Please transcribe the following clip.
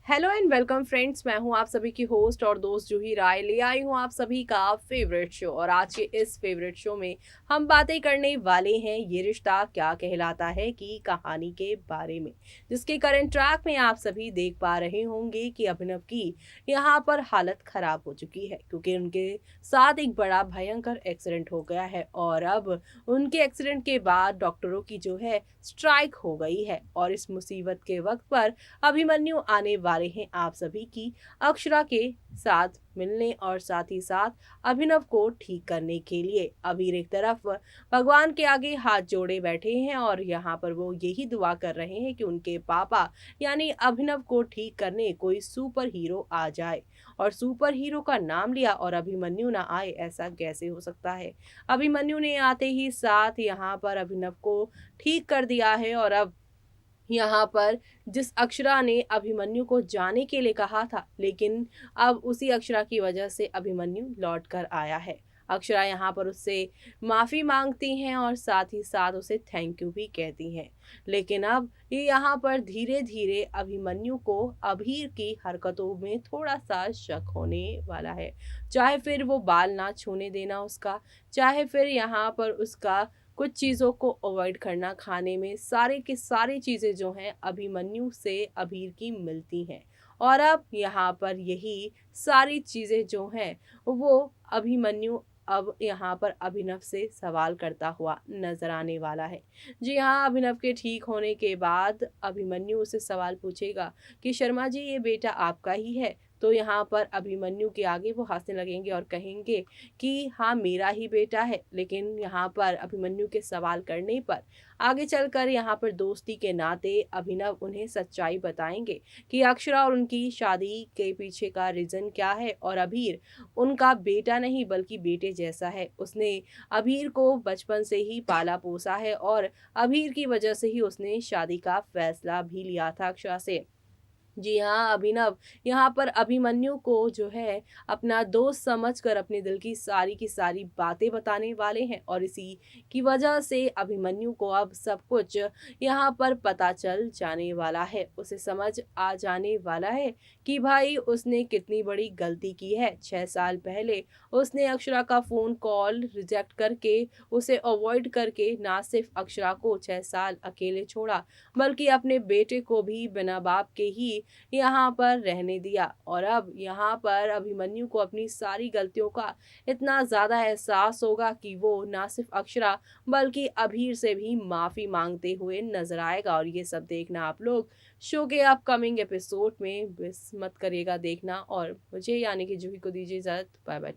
Hello and welcome friends. मैं हूं आप सभी की होस्ट और दोस्त जूही राय। ले आई हूं आप सभी का फेवरेट शो और आज के इस फेवरेट शो में हम बातें करने वाले हैं ये रिश्ता क्या कहलाता है की कहानी के बारे में, जिसके करंट ट्रैक में आप सभी देख पा रहे होंगे कि अभिनव की यहां पर हालत खराब हो चुकी है क्योंकि उनके साथ एक बड़ा भयंकर एक्सीडेंट हो गया है और अब उनके एक्सीडेंट के बाद डॉक्टरों की जो है स्ट्राइक हो गई है और इस मुसीबत के वक्त पर अभिमन्यु आने वाले हैं आप सभी की अक्षरा के साथ मिलने और साथ ही साथ अभिनव को ठीक करने के लिए। अबीर एक तरफ भगवान के आगे हाथ जोड़े बैठे हैं और यहाँ पर वो यही दुआ कर रहे हैं कि उनके पापा यानी अभिनव को ठीक करने कोई सुपर हीरो आ जाए। और सुपर हीरो का नाम लिया और अभिमन्यु ना आए, ऐसा कैसे हो सकता है। अभिमन्यु ने आते ही साथ यहाँ पर अभिनव को ठीक कर दिया है और अब यहाँ पर जिस अक्षरा ने अभिमन्यु को जाने के लिए कहा था, लेकिन अब उसी अक्षरा की वजह से अभिमन्यु लौट कर आया है। अक्षरा यहाँ पर उससे माफी मांगती हैं और साथ ही साथ उसे थैंक यू भी कहती हैं। लेकिन अब ये यहाँ पर धीरे धीरे अभिमन्यु को अभीर की हरकतों में थोड़ा सा शक होने वाला है। चाहे फिर वो बाल ना छूने देना उसका, चाहे फिर यहाँ पर उसका कुछ चीज़ों को अवॉइड करना खाने में, सारे की सारी चीज़ें जो हैं अभिमन्यु से अभीर की मिलती हैं। और अब यहाँ पर यही सारी चीज़ें जो हैं वो अभिमन्यु अब यहाँ पर अभिनव से सवाल करता हुआ नजर आने वाला है। जी हाँ, अभिनव के ठीक होने के बाद अभिमन्यु उसे सवाल पूछेगा कि शर्मा जी ये बेटा आपका ही है। तो यहाँ पर अभिमन्यु के आगे वो हंसने लगेंगे और कहेंगे कि हाँ मेरा ही बेटा है। लेकिन यहाँ पर अभिमन्यु के सवाल करने पर आगे चलकर यहाँ पर दोस्ती के नाते अभिनव उन्हें सच्चाई बताएंगे कि अक्षरा और उनकी शादी के पीछे का रीजन क्या है। और अभीर उनका बेटा नहीं बल्कि बेटे जैसा है। उसने अभीर को बचपन से ही पाला पोसा है और अभीर की वजह से ही उसने शादी का फैसला भी लिया था अक्षरा से। जी हाँ, अभिनव यहाँ पर अभिमन्यु को जो है अपना दोस्त समझकर अपने दिल की सारी बातें बताने वाले हैं और इसी की वजह से अभिमन्यु को अब सब कुछ यहाँ पर पता चल जाने वाला है। उसे समझ आ जाने वाला है कि भाई उसने कितनी बड़ी गलती की है। 6 साल पहले उसने अक्षरा का फोन कॉल रिजेक्ट करके, उसे अवॉइड करके ना सिर्फ अक्षरा को 6 साल अकेले छोड़ा बल्कि अपने बेटे को भी बिना बाप के ही यहाँ पर रहने दिया। और अब यहाँ पर अभिमन्यु को अपनी सारी गलतियों का इतना ज़्यादा एहसास होगा कि वो ना सिर्फ अक्षरा बल्कि अभीर से भी माफ़ी मांगते हुए नजर आएगा। और ये सब देखना आप लोग शो के अपकमिंग एपिसोड में मिस मत करिएगा देखना। और मुझे यानी कि जूही को दीजिए इजाज़त। Bye bye.